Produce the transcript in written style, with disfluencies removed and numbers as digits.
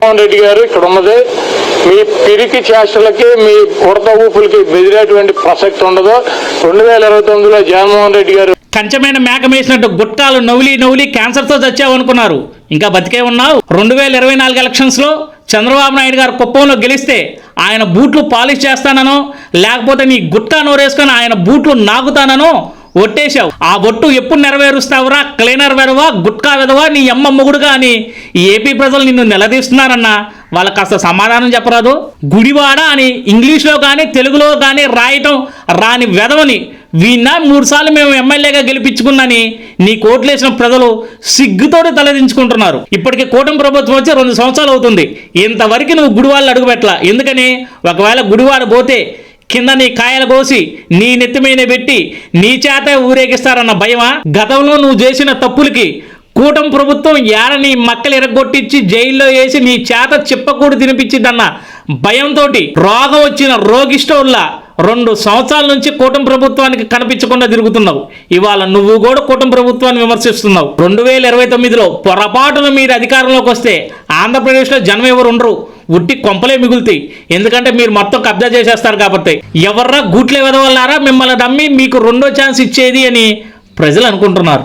జగన్మోహన్ రెడ్డి గారు ఇక్కడ ఉన్నది మీ పిరికి చేష్టలకి మీ ఉడత ఊపులకి బెదిరేటువంటి ప్రసక్తి ఉండదు. 2029లో జగన్మోహన్ రెడ్డి గారు కంచమైన మేక మేసినట్టు గుట్కాలు నవ్వులి క్యాన్సర్తో చచ్చావు అనుకున్నారు, ఇంకా బతికే ఉన్నావు. 2024 ఎలక్షన్స్లో చంద్రబాబు నాయుడు గారు కుప్పంలో గెలిస్తే ఆయన బూట్లు పాలిష్ చేస్తాననో లేకపోతే నీ గుట్కా నోరేసుకొని ఆయన బూట్లు నాగుతాననో ఒట్టేశావు. ఆ ఒట్టు ఎప్పుడు నెరవేరుస్తావురా క్లీనర్ వెదవా, గుట్కా వెదవా, నీ అమ్మ మొగుడుగా అని ఈ ఏపీ ప్రజలు నిన్ను నిలదీస్తున్నారన్నా వాళ్ళకి కాస్త సమాధానం చెప్పరాదు? గుడివాడ అని ఇంగ్లీష్లో కానీ తెలుగులో కానీ రాయటం రాని వెదవని వీణ్ణ 3 సార్లు మేము ఎమ్మెల్యేగా గెలిపించుకున్నాని నీ కోట్లేసిన ప్రజలు సిగ్గుతోటి తలదించుకుంటున్నారు. ఇప్పటికే కూటమి ప్రభుత్వం వచ్చి 2 సంవత్సరాలు అవుతుంది, ఇంతవరకు నువ్వు గుడివాళ్ళు అడుగుపెట్టలా. ఎందుకని? ఒకవేళ గుడివాడ పోతే కింద నీ కాయలు కోసి నీ నెత్తి మీద పెట్టి నీ చేత ఊరేగిస్తారన్న భయమా? గతంలో నువ్వు చేసిన తప్పులకి కూటమి ప్రభుత్వం ఏడ నీ మక్కలు ఎరగొట్టించి జైల్లో వేసి నీ చేత చిప్పకూడు తినిపించిద్దన్న భయంతో రోగం వచ్చిన రోగిష్టోల్లా 2 సంవత్సరాల నుంచి కూటమి ప్రభుత్వానికి కనిపించకుండా తిరుగుతున్నావు. ఇవాళ నువ్వు కూడా కూటమి ప్రభుత్వాన్ని విమర్శిస్తున్నావు. 2029లో పొరపాటున మీరు అధికారంలోకి వస్తే ఆంధ్రప్రదేశ్లో జనం ఎవరు ఉండరు, ఉట్టి కొంపలే మిగులుతాయి. ఎందుకంటే మీరు మొత్తం కబ్జా చేసేస్తారు కాబట్టి. ఎవర్రా గూట్లే వెదవల్లారా మిమ్మల్ని నమ్మి మీకు 2వ ఛాన్స్ ఇచ్చేది అని ప్రజలు అనుకుంటున్నారు.